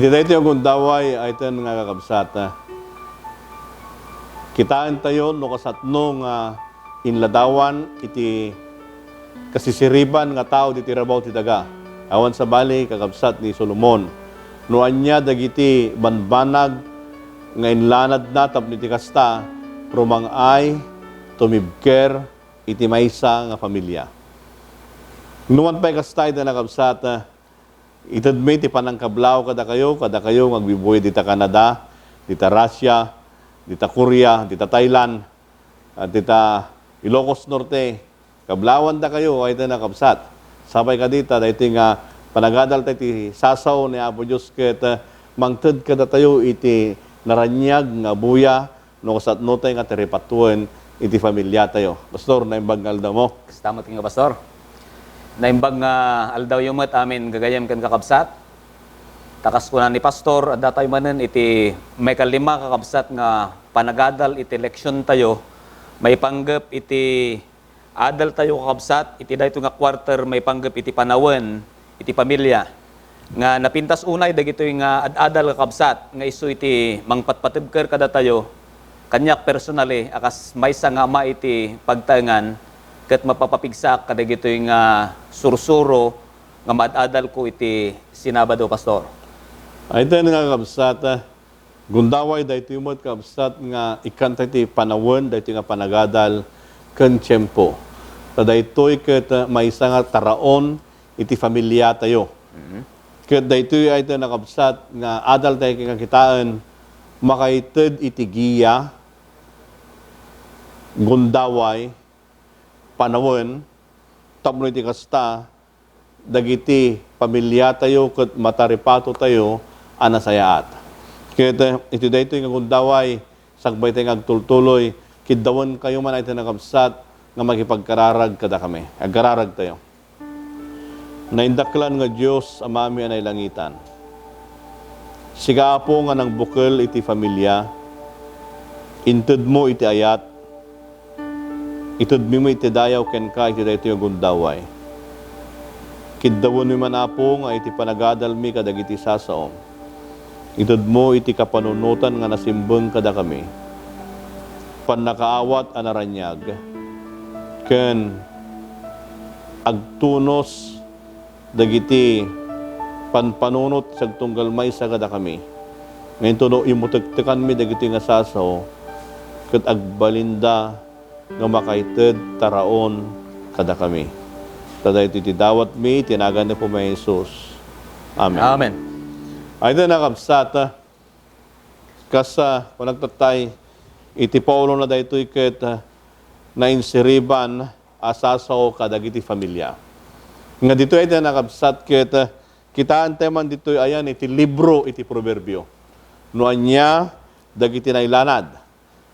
Iti dayto yung gundaway ay ito nga kakabsata. Kitaan tayo no kasatno nga inladawan iti kasisiriban nga tao diti rabaw ti daga. Awan sa bali kakabsat ni Solomon. No anya dagiti banbanag nga inlanad na tapno iti kasta prumangay tumibker iti maysa nga pamilya. Numan pa'y kasta iti nakabsata itadmi ti panangkablaw kada kayo magbibuhay dita Canada, dita Russia, dita Korea, dita Thailand, at dita Ilocos Norte. Kablawan da kayo ay ito nakabsat. Sabay ka dita, dahil nga panagadal tayo ti sasaw ni Apo Diyos ket mangted kada tayo iti naranyag nga buya no kasatno tayo nga teripatuan iti pamilya tayo. Pastor, naimbag nga aldaw mo. Kastamat nga, Pastor. Naimbag nga aldaw yung amin gagayam kan kakabsat. Takas ko na ni Pastor, at datay manen iti may kalima kakabsat nga panagadal iti leksyon tayo. May panggap iti adal tayo kakabsat, iti dayto nga quarter may panggap iti panawen, iti pamilya. Nga napintas unay dagito nga adal kakabsat, nga isu iti mangpatpatibker kada tayo, kanyak personally, akas maysa nga ma iti pagtaengan, ket mapapapigsak kadagito nga sursuro nga madadal ko iti sinabado, Pastor. Ay ito nga kakabsat, gundaway dahito yung kakabsat nga ikanta iti panawon, dahito nga panagadal ken tiyempo. Dahito'y ket may isa nga taraon iti familia tayo. Ket dahito'y ay ito nakabsat nga adal tayo nga kitaan makaited iti giya, gundaway, panawon, tapno iti kasta, dagiti pamilya tayo ket mataripato tayo anasayaat. Ket iti daytoy nga gundaway sagbay tayo agtultuloy kidawon kayo man ay tinakabsat nga makipagkararag kada kami. Agkararag tayo. Naindaklan nga Dios amami anay langitan. Siga po nga nang bukal iti pamilya, inted mo iti ayat, itudmi mo iti dayaw ken ka iti daytoy nga gundaway. Kiddawon mi man apo nga iti panagadal mi kadagiti sasaom. Itud mo iti kapanunutan nga nasimbeng kada kami. Pannakaawat anaranyag. Ken agtunos dagiti panpanunot sa tunggal may sa kada kami. Ngayon tuno imutektekan mi dagiti nga sasaw ket agbalinda nga makaited taraon kada kami. Taday iti dawat mi, tinagan na po may Jesus. Amen. Amen. Ay na nakabsata, kasa panagtatay, iti Paulo na daytoy ket nainsiriban asasaw kadagiti familia. Nga dito ay nakabsat ket kitaan teman dito ayan iti libro iti proverbio. No anya dagiti nailanad.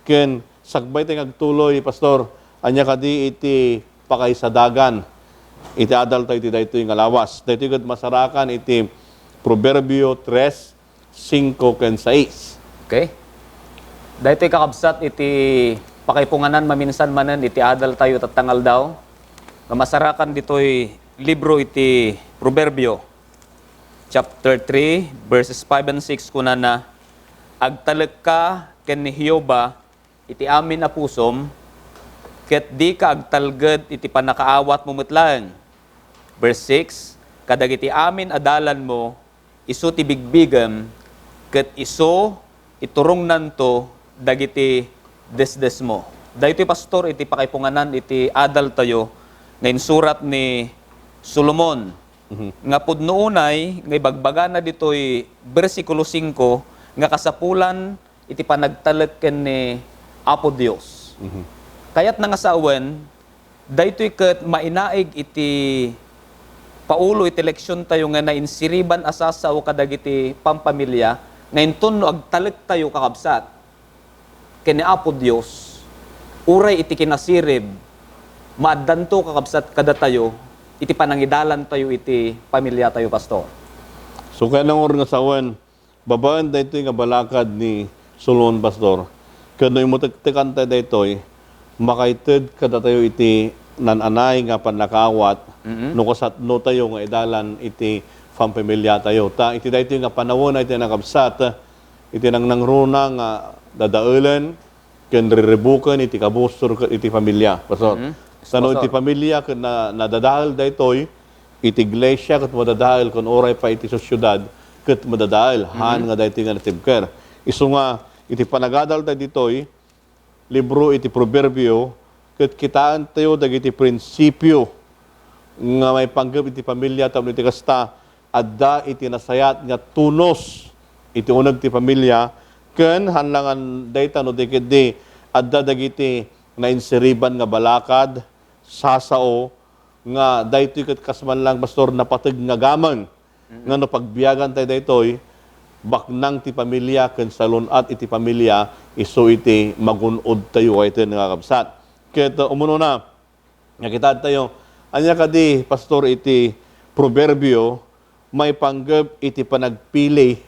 Ken sagbay tayong agtuloy, Pastor, anya kadi iti pakaisadagan. Iti adal tayo iti daytoy nga lawas. Daytoy ket masarakan iti Proverbio 3, 5 ken 6. Okay? Daytoy kakabsat iti pakaipunganan maminsan manen iti adal tayo tatangal daw. Masarakan ditoy libro iti Proverbio chapter 3 verses 5 and 6 kunana agtalek ka ken ni Hioba iti amin a pusom ket di ka agtalged iti panakaawat mo metlaeng. Verse 6 kadagiti amin adalan mo isu ti bigbigem ket isu iturong nanto dagiti desdes mo. Daytoy, Pastor, iti pakaipunganan iti adal tayo nga insurat ni Solomon. Nga pudno unay nga ibagbaga na ditoy bersikulo 5 nga kasapulan iti panagtalek ken ni Apo Dios. Kayat na nga sawen daytoy ket mainaig iti paulo iti leksyon tayo nga nainsiriban asasaw kadagiti pampamilya ngayon tunno agtalek tayo kakabsat ken ni Apo Dios uray iti kinasirib maaddanto kakabsat kada tayo iti panangidalan tayo iti pamilya tayo, Pastor. So kaya nang nga sawen babaan daytoy nga balakad ni Solomon, Pastor. Kano imutektekan tayo daytoy makaited kada tayo iti nananay nga panakaawat no kasatno tayo nga idalan iti pamilya tayo. Ta iti dayto nga panawon iti nakabsat iti nang nangruna nga dadaulen ken rirebuken iti kabustor ket iti pamilya. Pastor. Sano iti pamilya ken nadadahal daytoy iti iglesia ket madadahal kun oray pa iti sa syudad ket madadahal han nga daytoy nga natibker. Isu nga iti panagadal ta ditoy libro iti proverbio ket kitaan tayo dagiti prinsipyo nga may panggap iti pamilya tapno iti kasta adda iti nasayat nga tunos iti uneg ti pamilya ken hanlangan dayta no dikedi adda dagiti nainseriban nga balakad sasao nga daytoy ket kasman lang pastor napateg nga gamon nga no pagbiyagan tayo daytoy baknang ti pamilya ken salunat iti pamilya isu iti magunod tayo iti nga kabsat ket umuno na nakita tayo anya kadi pastor iti proverbio may panggap iti panagpili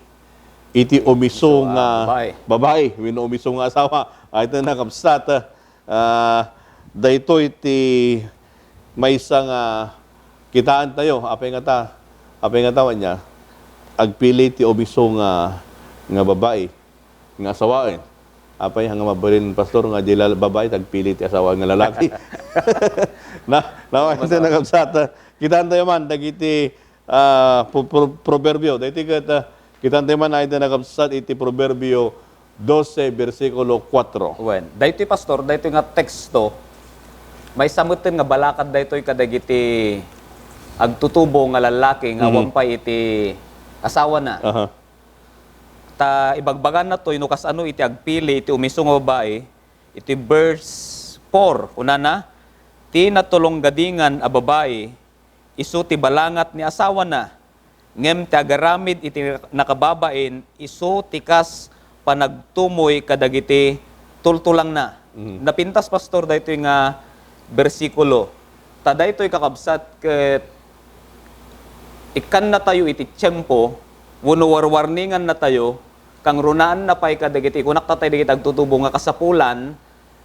iti umiso nga babae wenno umiso nga asawa iti na kabsat daytoy iti maysa nga kitaan tayo apay nga tawa niya agpili ti obiso nga babae nga asawaen apay nga mabalin pastor nga di babae tagpili ti asawa nga lalaki na ito nakabsat kitaan tayo man dagiti proverbio daytoy ket kitaan tayo man ito nakabsat iti proverbio 12 versikulo 4 Wen, daytoy pastor, daytoy nga teksto may samuten nga balakad daytoy kadagiti agtutubo nga lalaki nga wampay iti asawa na. Ta ibagbagan na toy no kas ano iti agpili iti umiso nga babae iti verse 4 unana ti natulong gadingan a babae isu ti balangat ni asawa na ngem ti agaramid iti nakababain isu ti kas panagtumoy kadagiti tultulang na. Napintas pastor daytoy nga bersikulo. Ta daytoy kakabsat ket ikan na tayo iti tiyempo wenno warwarningan na tayo kang runaan na pay kadagiti kunak tatay dagiti agtutubo nga kasapulan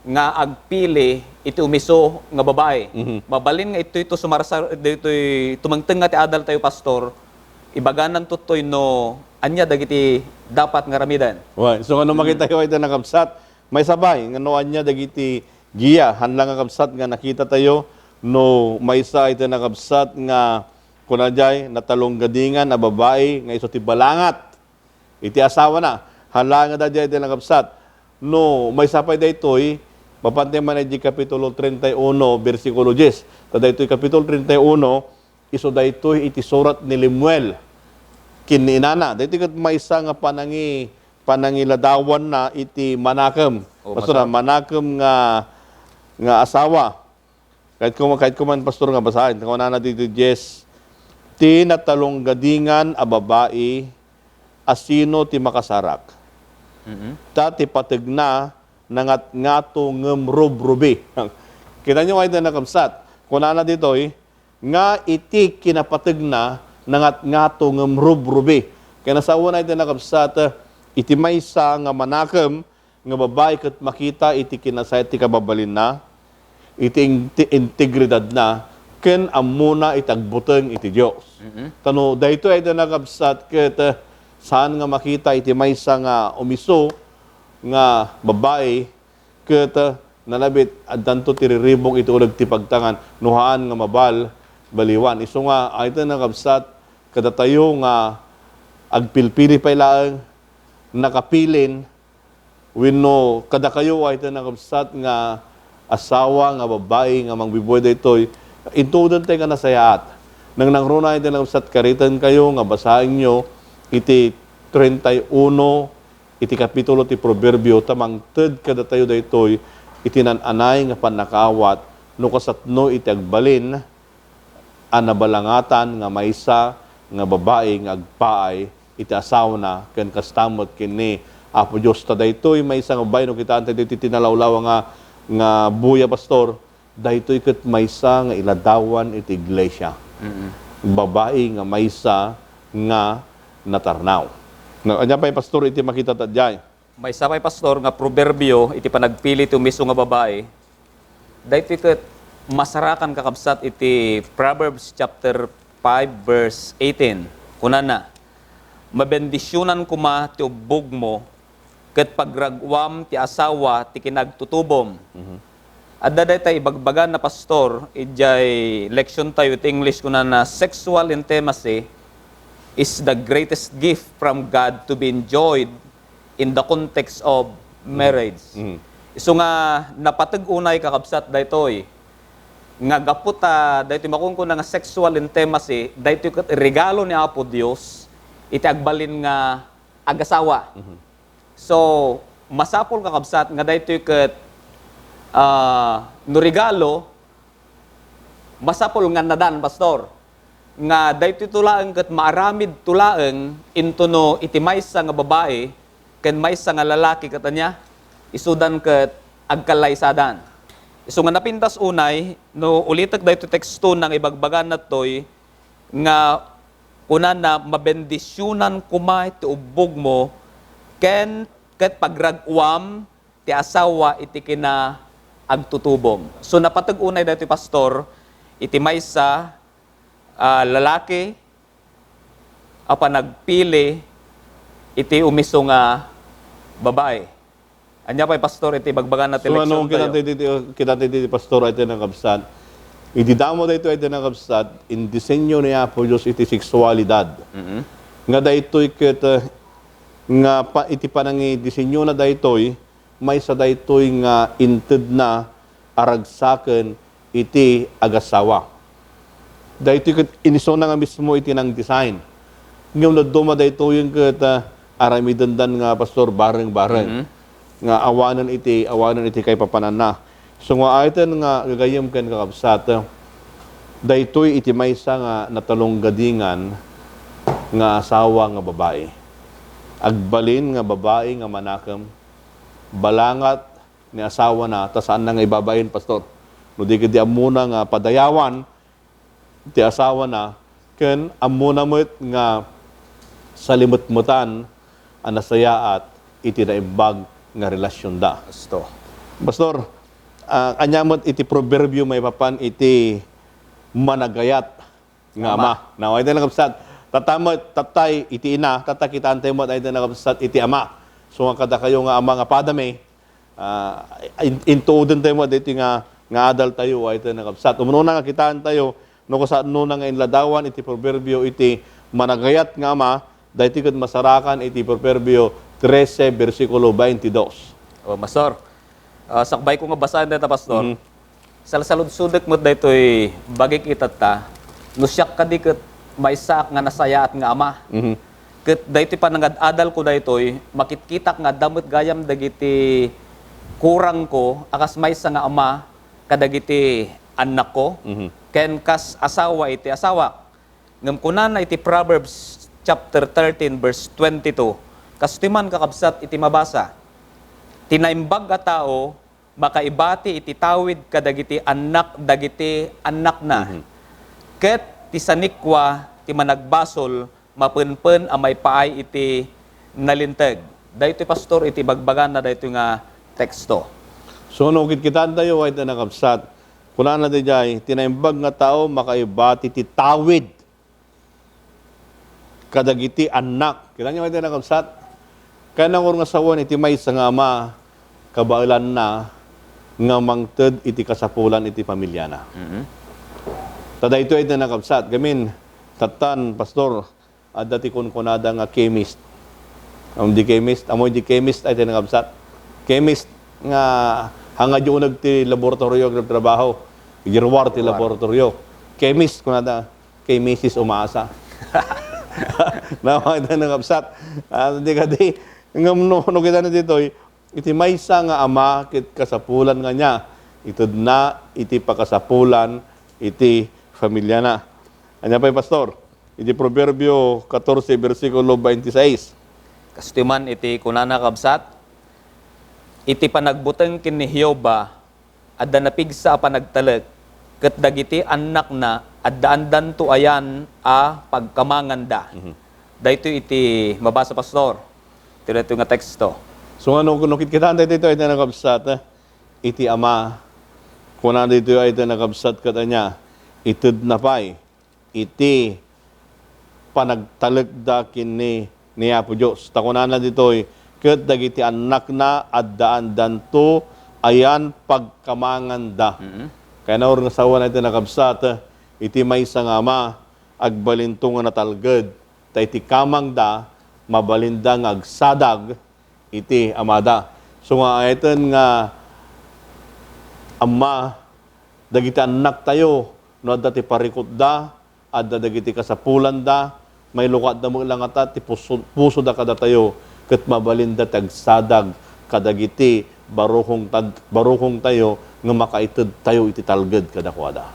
nga agpili iti umiso nga babae. Mabalin nga ito sumarsar ditoy tumangteng nga ti adal tayo pastor ibaganan tutoy no anya dagiti dapat nga ramidan. So ano makita ko ito nakabsat may sabay nga no anya dagiti giya hanlang nga kabsat nga nakita tayo no maysa ito nakabsat nga kunajay natalong gadingan na babae nga iso ti balangat iti asawa na hanlang nga dadya ito nakabsat no may sapay daytoy mapantay man di kapitulo 31 versikulo 10 ta daytoy kapitulo 31 iso daytoy iti surat ni Lemuel kininana daytoy ket maysa nga panangiladawan na iti manakam pastor manakam nga asawa kahit kuman pastor nga basahin kung na dito 10 ti natalong gadingan a babae asino ti makasarak ta ti pategna nangat ngato ngem rubrubi kita nyo kayo na kamsat kung na dito nga iti kinapategna nangat ngato ngem rubrubi kaya nasawa na ito na kamsat iti maysa nga manakam nga babae ket makita iti kinasayat ti kababalin na iti integridad na ken amuna itagbuteng iti Dios. Tano dayto ay nakabsat ket saan nga makita iti maysa nga umiso nga babae ket nalabit addanto ti riribong iti uleg ti pagtangan nuhaan nga mabal baliwan. Isu nga ay nakabsat kada tayo nga agpilpili pay laeng nakapilin wenno kada kayo ay nakabsat nga asawa nga babae nga mangbibuhay daytoy intudan tayo nga nasayaat nang nangruna iti nakabsat karitan kayo nga basahin nyo iti 31 iti kapitulo ti proverbio tamang ted kada tayo daytoy iti nananay nga panakawat no kasatno iti agbalin anabalangatan nga maysa nga babae nga agpaay iti asawa na ken kastamot kini Apo Dios ta daytoy maysa nga babae no kitaan tayo iti tinalawlaw nga buya pastor daytoy ket maysa nga iladawan iti iglesia. Babae nga maysa nga natarnaw. Anya pay pastor iti makita tadjay. May sapay pastor nga proverbio iti panagpili ti umiso nga babae. Daytoy ket masarakan kakabsat iti Proverbs chapter 5 verse 18. Kunana, mabendisyonan kuma ti ubog mo, ket pagragwam ti asawa ti kinagtutubom. Adda day ibagbagan na pastor, ijay leksyon tayo ti English kunana, sexual intimacy is the greatest gift from God to be enjoyed in the context of marriage. So nga napatag-unay kakabsat daytoy nga gaputa daytoy makungkuna nga sexual intimacy daytoy ket regalo ni Apo Dios iti agbalin nga agasawa. So masapol kakabsat nga daytoy ket no regalo masapol nga nadan pastor nga daytoy tulaeng ket maaramid tulaeng into no iti maysa nga babae ken maysa nga lalaki katanya isudan ket agkalaysadan. So nga napintas unay no ulitek daytoy teksto nang ibagbagan natoy nga kunana mabendisyonan kuma iti ubog mo ken ket pagragwam ti asawa iti kina agtutubom. So napatag unay daytoy pastor iti maysa lalaki apa nagpili iti umiso nga babae. Anya pa'y pastor iti bagbagan na So eleksyon kinatay dito pastor ay tinangkabsat. Ididamo dito ay tinangkabsat in disenyo niya po Diyos iti seksualidad. Nga daytoy ket nga iti panangi disenyo na daytoy may sa daytoy nga inted na aragsaken iti agasawa. Daytoy ket iniso na nga mismo iti nang design. Ngem naduma daytoy ket aramidendan nga pastor bareng-bareng. Nga awanan iti kay papanan na. So nga ayten nga gagayem ken kakabsat daytoy iti maysa nga natalong gadingan nga asawa nga babae. Agbalin nga babae nga manakam balangat ni asawa na ta saan na nga ibabayin pastor. No di kedi amuna nga padayawan ti asawa na ken amuna met nga salimutmutan ang nasayaat iti naimbag nga relasyon da. Gusto. Pastor, anyamot iti proverbio may papan iti managayat nga ama. Now, ay din nakapsat. Tatamot, tatay, iti ina, tatakitaan tayo mo, ay din nakapsat iti ama. So, nga kada kayo nga ama nga padame, intuuden tayo mo, dito nga adal tayo, ay din nakapsat. Umununa nga kitaan tayo, no kung saan nuna nga inladawan, iti proverbio, iti managayat nga ama, dahil tit masarakan, iti proverbio, 13, versikulo 22. O, Pastor, sakbay ko nga basahan dito, Pastor. Salsalud-sudek mo daytoy bagay kita ta, no siyak kadi ket maysa nga nasayaat nga ama. Ket daytoy panangad-adal ko daytoy, makitkitak nga damot gayam dagiti kurang ko, akas maysa nga ama, kadagiti anak ko, ken kas asawa iti asawa. Ngem kunana iti Proverbs chapter 13 verse 22. Kastiman kakabsat iti mabasa. Tinaimbag a tao makaibati iti tawid kadagiti anak dagiti anak na. Ket ti sanikwa ti managbasol mapenpen a may paay iti nalinteg. Daytoy pastor iti bagbagan na daytoy nga teksto. So, no, kitaan tayo ay nakabsat. Kunana di jay, tinaimbag nga tao makaibati ti tawid kadagiti anak. Kita niyo ay nakabsat. Kaya nang nga sawan iti may sa nga ama kabailan na nga mangted iti kasapulan iti pamilya na. Tada ito ay nakabsat. Gamin, tatan, pastor, at dati kunada nga chemist. Di chemist ay nakabsat. Chemist nga hanga di unag ti laboratorio ng trabaho. Girwar ti laboratorio. Chemist kunada, chemisis umaasa. Nawa ito nakabsat. Di ka di, no kita na dito, iti maysa nga ama kit kasapulan nga niya. Itod na iti pakasapulan iti familia na. Anya pa pastor? Iti Proverbio 14 versikulo 26. Kastiman iti kunana kabsat, iti panagbuteng kin ni Hioba, adda napigsa a panagtalag, ket dagiti anak na, adda-andan to ayan a pagkamanganda. Dayto iti mabasa pastor. Ito nga teksto. So ano, kung kitaan tayo dito ay nakabsat, iti ama, kung ano dito ay nakabsat ka niya, itid na pa'y, iti panagtalagda kini ni Apo Diyos. Takunan na dito'y ket dagiti anak na addaan danto ayan pagkamanganda. Kaya na nga sawa natin nakabsat, iti may nga agbalinto nga natalged, ta iti kamang da, mabalinda nga agsadag, iti amada. So nga iten nga amma, dagiti anak tayo, no adda ti parikot da, adda dagiti kasapulan da, may lukat da mo lang ata, ti puso da kada tayo, ket mabalinda tagsadag, kadagiti barukong tayo, nga makaited tayo iti talged kada kwada.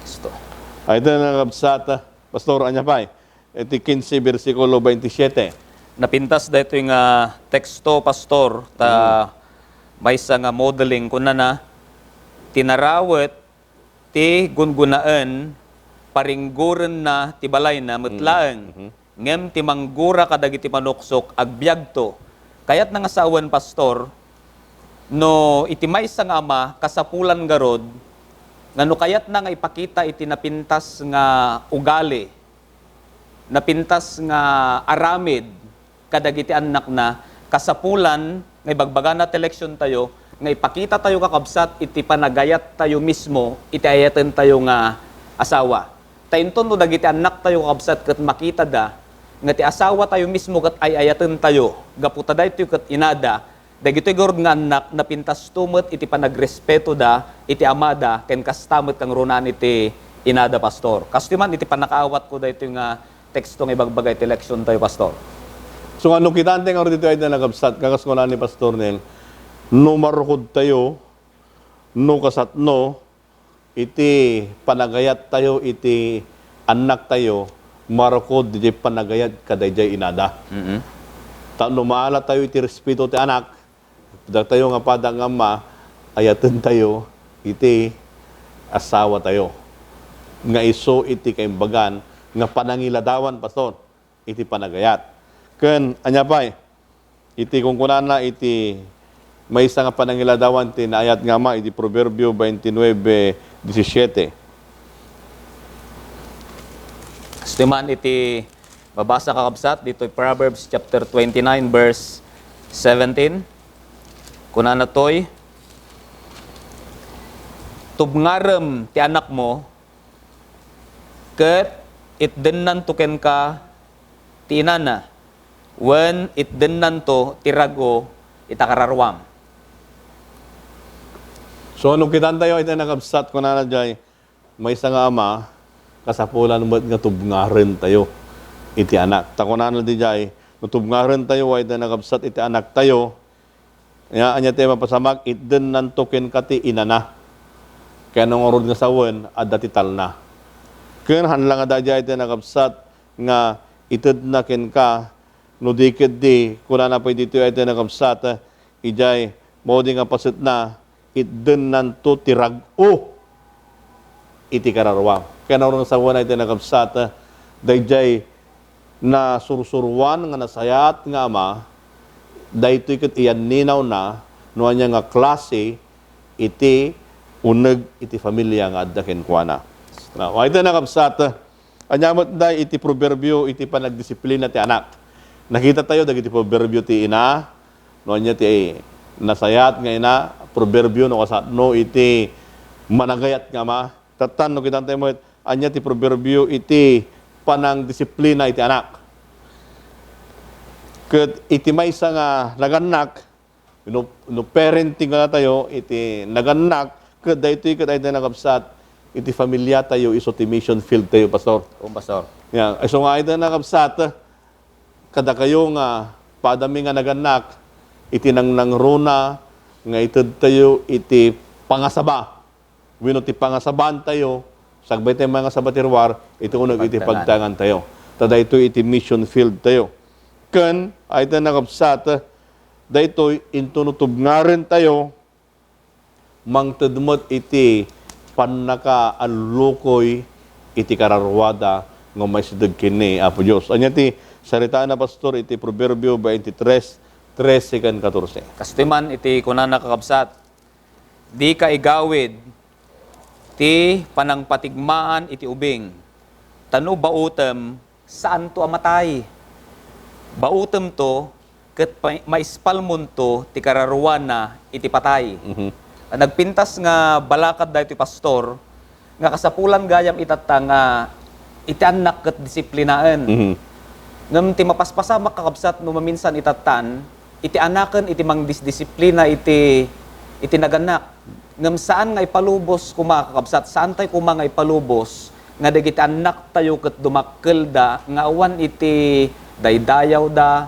Gusto. Ay, ito na kabsat, Pastor, anya pa iti 15, versikulo 27. Napintas da ito yung teksto, Pastor, may isa nga modeling kuna na tinarawet ti gungunaan paringguren na ti balay na mutlaeng ngem ti manggura kadagiti manuksok agbyagto kayat nga asawan, Pastor, no iti maysa nga ama kasapulan garod ngano kayat na nga ipakita iti napintas nga ugali, napintas nga aramid kadagiti anak na kasapulan nga ibagbagan na eleksyon tayo nga ipakita tayo kakabsat iti panagayat tayo mismo iti ayaten tayo nga asawa. Tainton no dagiti anak tayo kakabsat ket makita da nga ti asawa tayo mismo ket ay ayaten tayo gaputa da iti ket inada dagiti gorod nga anak napintas tumet iti panagrespeto da iti amada ken kastamet kang runan iti inada, Pastor. Kastiman iti panakaawat ko da ito nga teksto nga ibagbagay iti eleksyon tayo, Pastor. So ano kitante nga dito ay nagabsat, kakaskunan ni Pastor Nel, no marukod tayo, no kasatno, iti panagayat tayo, iti anak tayo, marukod di panagayat kadayjay inada. No maala tayo iti respeto ti anak, da tayo nga padang ama, ayaten tayo, iti asawa tayo. Nga iso iti kaimbagan, nga panangiladawan, Pastor, iti panagayat. Ken anya pa iti kung kunana iti may isa nga panangiladawan ti naayat nga ma iti Proverbio 29:17. Stiman iti babasa kakabsat dito Proverbs chapter 29 verse 17. Kunana toy tubngarem ti anak mo ket itdennan tuken ka ti inana when itdennan to tirago itakararwam. So nung kitan tayo iti nakabsat ko na jay may isa nga ama kasapulan mo nga tubngaren tayo iti anak. Takunan di jay no tubngaren tayo ay iti nakabsat iti anak tayo. Anya tayo mapasamag itdennan token ka ti inana. Kaya nung orod nga sawen adda ti talna. Ken hanlang adda jay iti nakabsat nga ited na ken ka no dikit di, kuna na pa dito ay nakabsat, ijay, modi nga pasit na, itden nanto tirag-o, iti kararwa. Kaya na rin sa wana ay nakabsat, dayjay na sursurwan nga nasayat nga ama, dahito ikot iyan ninaw na, no anya nga klase, iti uneg, iti familia nga addaken kuana. Now, ay nakabsat, anyamot da iti proverbio, iti panagdisiplina ti anak. Nakita tayo dagiti proverbio ti ina, no anya ti nasayat nga ina, proverbio no kasatno iti managayat nga ma. Tatan no kitan tayo mo anya ti proverbio iti panang disiplina iti anak. Ket iti maysa nga naganak, no parenting nga tayo iti naganak, ket daytoy ket ay nakabsat iti familia tayo iso ti mission field tayo, Pastor. Pastor. Yeah, so nga ay nakabsat kada kayo nga padami nga naganak iti nangruna nga ited tayo iti pangasaba. Wenno ti pangasaban tayo sagbay tayo mga sabatirwar iti unog iti pagtangan tayo. Tada ito iti mission field tayo. Ken ay nakabsat daytoy intunutub nga rin tayo mangtedmet iti panaka-alukoy iti kararwada nga may sidag kini Apo Diyos. Anya ti salita na, Pastor, iti Proverbio 23:13-14. Kastiman iti kunana kakabsat, di ka igawid ti panangpatigmaan iti ubing, tanu bautem saan to amatay. Bautem to, ket maispalmon to, ti kararuana, iti patay. Nagpintas nga balakad da iti pastor, nga kasapulan gayam itata nga iti anak ket disiplinaan. Ngam ti mapaspasa makakabsat no maminsan itatan, iti anaken iti mangdisdisiplina iti naganak. Ngam saan nga ipalubos kumakakabsat, saan tayo nga ipalubos, nga dagiti anak tayo ket dumakkel da, nga awan iti daydayaw da,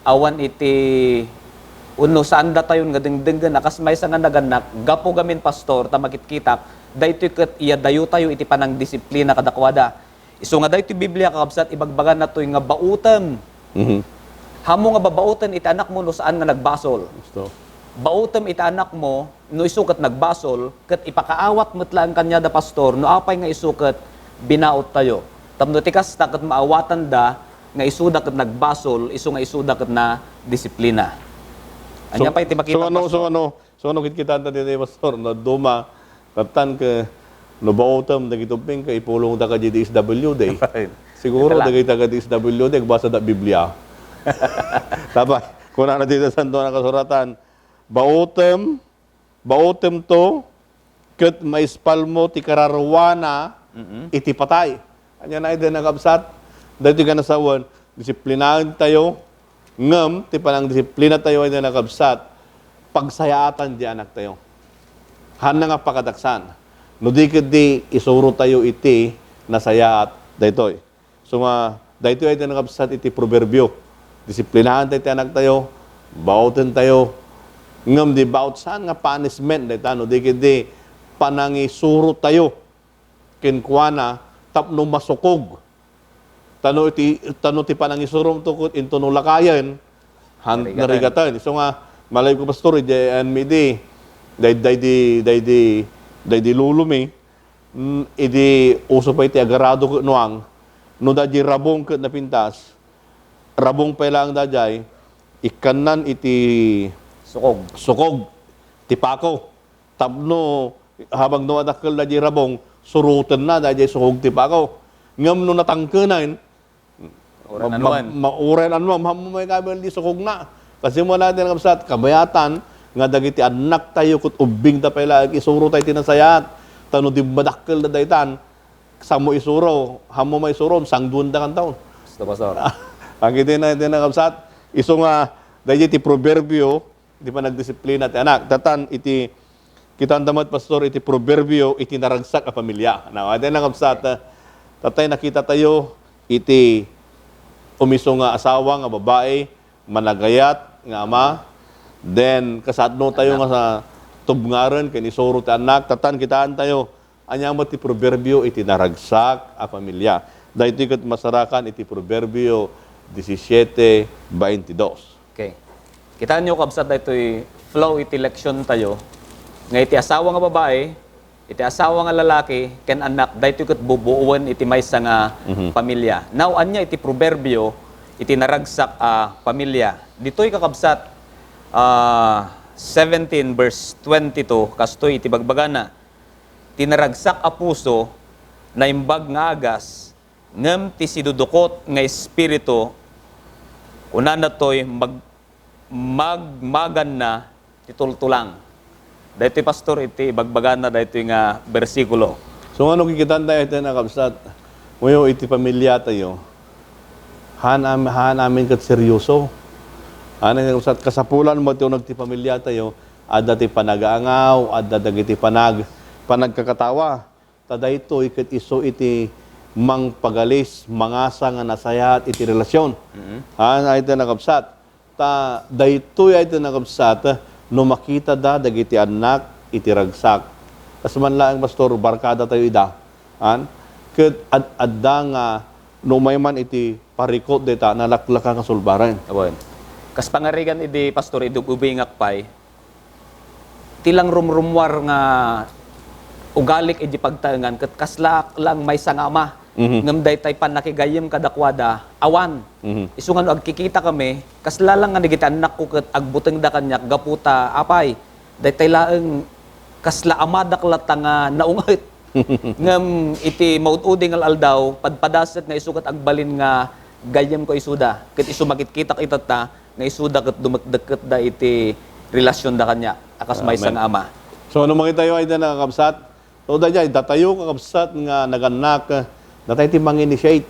awan iti uno saan da tayo nga dengdengen akas maysa nga naganak, gapo gamin pastor, ta makitkitak, daytoy ket iya dayo tayo iti panang disiplina kadakwada. Isu nga daytoy Biblia kakabsat ibagbagan natoy nga bautem. Hamo nga babautan iti anak mo no saan nga nagbasol. Bautem iti anak mo no isukat nagbasol ket ipakaawat metlaan kanya da pastor no apay nga isukat binaot tayo. Tapno tikas ta ket maawatan da nga isuda ket nagbasol, isu nga isuda ket na disiplina. Anya pa iti makita so ano kita ta dito pastor no duma tatan ke no bautam dagituping ka ipulong ta ka DSWD. Siguro dagita ka DSWD basa da Biblia. Tapos kung ano dito sa na kasuratan, bautem to ket maispalmo ti kararwana iti patay. Anya na ide nagabsat dito ka nasawan disiplinahan tayo ngem ti panang disiplina tayo ay nagabsat pagsayaatan di anak tayo. Han nga pakadaksan. No di isuro tayo iti nasayaat daytoy. So nga daytoy ay nagabsat iti proverbio. Disiplinahan tayo ti anak tayo, bauten tayo, ngam di baut saan nga punishment dayta no di panangisuro tayo kinkwana tapno masukog. Tano ti panangisuro tukot into no lakayan han narigatan. So nga malay ko pastor di midi daydi lulumi idi uso pa iti agarado ko nuang no dadji rabong ket napintas rabong pa lang dajay ikanan iti sukog ti pako tapno habang no adakkel dadji rabong suruten na dajay sukog ti pako ngem no natangkenan mauren anmo may kabel di sukog na kasi mo natin ang kabayatan nga dagiti anak tayo kut ubing ta pala isuro tayo tinasayat tano di badakkel na daytan samo isuro hamo may isuro sangdun da kan taon Gusto pastor. ang iti na kapsat iso nga dagiti proverbio di pa nagdisiplina ti anak tatan iti kita andamat pastor iti proverbio iti naragsak a pamilya na adi na kapsat tatay nakita tayo iti umiso nga asawa nga babae managayat nga ama. Then, kasadno tayo nga sa tubngaran, kanisoro ti anak, tatan kitaan tayo, anyamat ti proverbio iti naragsak a pamilya. Dahil iti masarakan iti proverbio 17:22. Okay. Kitaan nyo kabsat na ito'y flow iti leksyon tayo. Nga iti asawa nga babae, iti asawa nga lalaki, ken anak, dahil ito'y bubuuan iti maysa nga pamilya. Now, anya iti proverbio, iti naragsak a pamilya. Dito'y kakabsat, 17 verse 22 kastoy iti bagbagana tinaragsak a puso na imbag nga agas ngem ti sidudukot nga espiritu una natoy magmagan na ti tultulang. Daytoy pastor iti bagbagana daytoy nga bersikulo. So ano kikitan tayo ito na kapsat ngayon iti pamilya tayo han amin kat seryoso. Ano yung kasapulan mo ito nagti pamilya tayo, ada ti panagaangaw, ada dagiti panagkakatawa. Tada ito, ikat iso iti mang pagalis, mangasa nga nasayat iti relasyon. Ay ito nakapsat. Dayto ay ito nakapsat, no makita da, dagiti anak, iti ragsak. Kas man lang, pastor, barkada tayo ida. Kat adda nga, no may man iti parikot dita, nalaklaka nga sulbaran. Abon. Kas pangarigan idi pastor idugubingak pay. Tilang rumrumwar nga ugalik idi pagtaengan ket kasla lang may sangama. Ngem daytay panakigayem kadakwada awan. Isu nga agkikita kami kasla lang nga digiti anak ko ket agbuteng da kanyak gaputa apay. Daytay laeng kasla amadak latanga naungit. Ngam iti maududing aldaw, padpadasat nga isukat agbalin nga gayem ko isuda. Ket isu makitkitak itata nga isuda ket dumagdeket da iti relasyon da kanya. Akas may sang ama. So, ano makita tayo ay na nakakabsat? So, datayo kakabsat nga naganak, datay iti mang-initiate.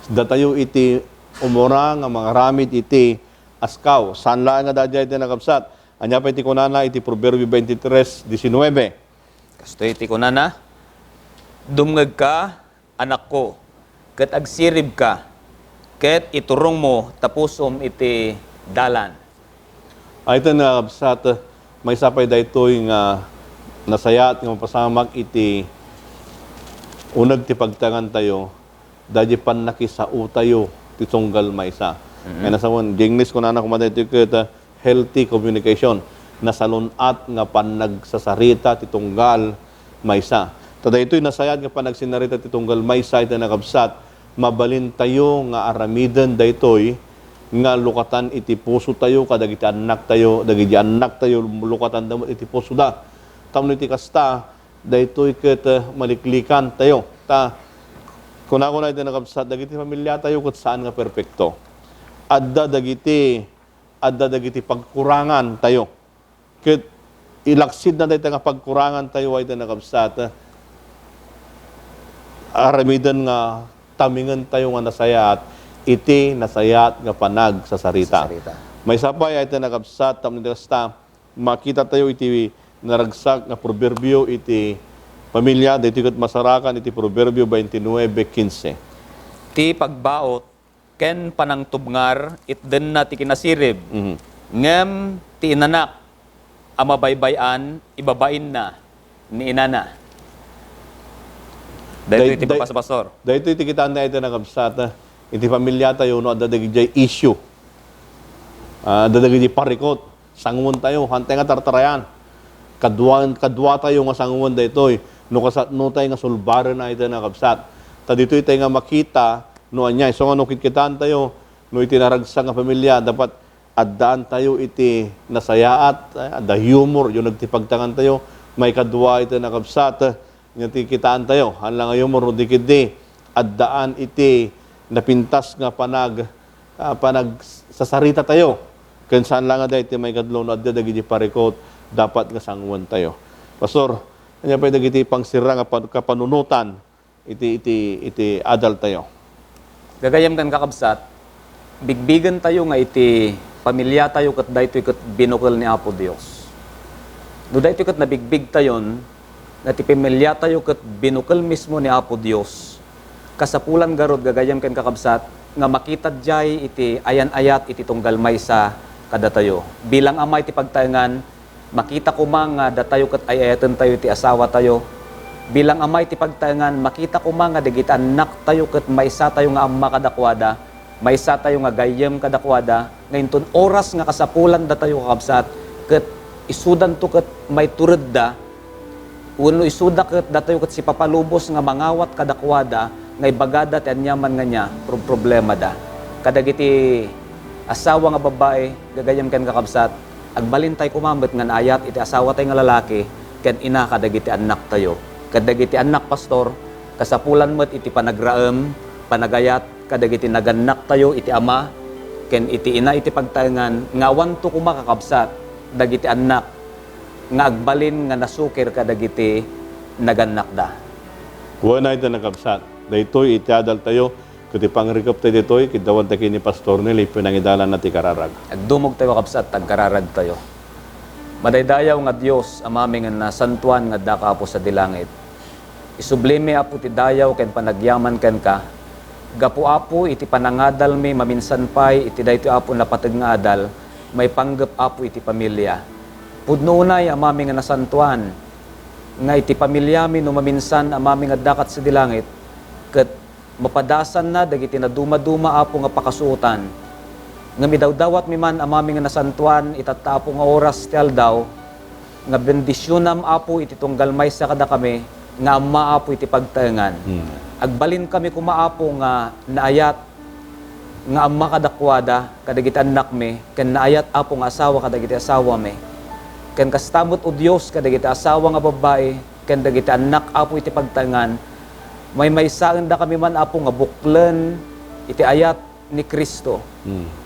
Datayo iti umura nga mga ramid iti askaw. Saan lang nga dadya iti nakabsat? Anya pa iti kunana iti Proverbio 23:19. Kasto iti kunana, dumngeg ka, anak ko, ket agsirib ka, ket iturong mo tapusom iti dalan. Ay ito nakabsat, may sapay daytoy nga nasayat nga mapasamak iti unag ti pagtangan tayo, dadya pan nakisao tayo ti tunggal maysa. Kaya nasawon, English kunana kumada iti healthy communication, nasalunat nga panagsasarita ti tunggal maysa. Tada ito'y nasayad nga panagsinarita ti tunggal maysa iti nakabsat, mabalin tayo nga aramiden daytoy nga lukatan iti puso tayo kadagiti anak tayo, dagiti anak tayo lukatan damo iti puso da. Tamno iti kasta daytoy ket maliklikan tayo. Kuna iti nakabsat dagiti pamilya tayo ket saan nga perpekto. Adda dagiti pagkurangan tayo. Ket ilaksid na dayta nga pagkurangan tayo ay iti nakabsat. Aramidan nga tamingan tayo nga nasayat, iti nasayat nga panag sa sarita. May sapay ay iti nakabsat, tamno kasta, makita tayo iti naragsak nga proverbio iti pamilya, dito kat masarakan iti Proverbio 29:15. Ti pagbaot, ken panang tubngar, itden na ti kinasirib. Ngem ti inanak, amabaybayan, ibabain na, ni inana. Dahil iti papasapasor. Dahil iti kitaan na ito nakabsat, iti pamilya tayo, no, dadagijay issue. Dadagijay parikot, sanguan tayo, hantay nga tartarayan. Kadwa tayo nga sanguan daytoy, no tayo nga sulbaran na ito nakabsat. Ta dito ito nga makita, no anya, so nga no kitkitaan tayo, no itinaragsa nga pamilya, dapat addaan tayo iti nasayaat, the humor, yung nagtipagtangan tayo, may kadwa ito nakabsat, nga tikitaan tayo, hanlang nga humor, dikidi, addaan iti napintas nga panag sasarita tayo. Kaya saan lang nga iti may kadlo, no adda dagiti parikot, dapat nga sanguan tayo. Pastor, kanya pa dagiti pangsira nga kapanunutan, iti adult tayo. Gagayam kan kakabsat, bigbigan tayo nga iti pamilya tayo kat daytoy kat binukal ni Apo Dios. No daytoy kat nabigbig tayon, na ti pamilya tayo kat binukal mismo ni Apo Dios. Kasapulan garod gagayam kan kakabsat, nga makita jay iti ayan-ayat iti tunggal maysa kada tayo. Bilang ama iti pagtayangan, makita ko nga datayo kat ayayatan tayo iti asawa tayo. Bilang ama iti pagtayangan, makita ko nga dagiti anak tayo kat maysa tayo nga amma kadakwada, maysa tayo nga gayem kadakwada, ngayon ton oras nga kasapulan da tayo kakabsat, kat isudan to kat may turad da, uno isuda kat da tayo kat si papalubos nga mangawat kadakwada, nga ibagada ti anyaman nga niya, problema da. Kadagiti asawa nga babae, gagayam ken kakabsat, agbalin tayo kumambet nga naayat iti asawa tayo nga lalaki, ken ina kadagiti anak tayo. Kadagiti anak pastor, kasapulan met iti panagraem, panagayat, kadagiti naganak tayo iti ama, ken iti ina iti pagtayangan, nga wanto kumakakabsat, dagiti anak, nga agbalin nga nasukir kadagiti naganak da. Wala ito nakabsat. Daytoy iti adult tayo, kuti pangrikop tayo ditoy, kidawan tayo ni Pastor nila, ipinangidalan na ti kararag. Agdumog tayo kapsat, tagkararag tayo. Madaydayaw nga Diyos, amami nga nasantuan nga daka po sa dilangit. Isublime apo ti dayaw ken panagyaman ken ka. Gapu apo iti panangadal mi maminsan pay iti daytoy apo napateg nga adal, may panggep apo iti pamilya. Pudno unay amami nga nasantuan, nga iti pamilya mi no maminsan amami nga dakat sa dilangit, ket mapadasan na dagiti na duma-duma apo nga pakasuotan. Nga midawdawat mi man amami nga nasantuan itatapo nga oras ti aldaw, nga bendisyonam apo iti tunggal maysa kada kami, nga amma apo iti pagtaengan. Agbalin kami kumaapo nga naayat nga amma kadakwada kadagiti anak mi, ken naayat apo nga asawa kadagiti asawa mi. Ken kastamot o Dios kadagiti asawa nga babae, ken ken dagiti anak apo iti pagtangan, may saan da kami man apo nga buklen iti ayat ni Kristo.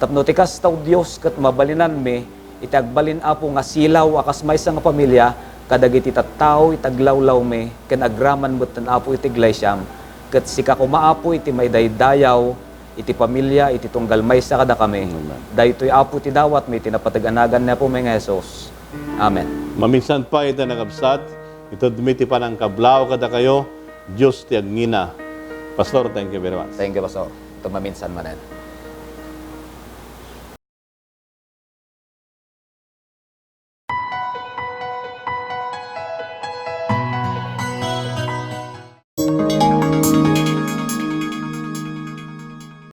Tapno ti kastaw Dios ket mabalinan mi iti agbalin apo nga silaw akas maysa nga pamilya kadagiti tattao itaglawlaw mi ken agraman met ten apo iti iglesia ket sika kumaapo iti may daydayaw iti pamilya iti tunggal maysa kada kami. Daytoy apo ti dawat mi tinapatag-anagan na po may nga Jesus. Amen. Maminsan pa ita nakabsat, ito dumiti pa ng kablaw kada kayo, Diyos ti agngina. Pastor, thank you very much. Thank you, Pastor. Ito maminsan manan.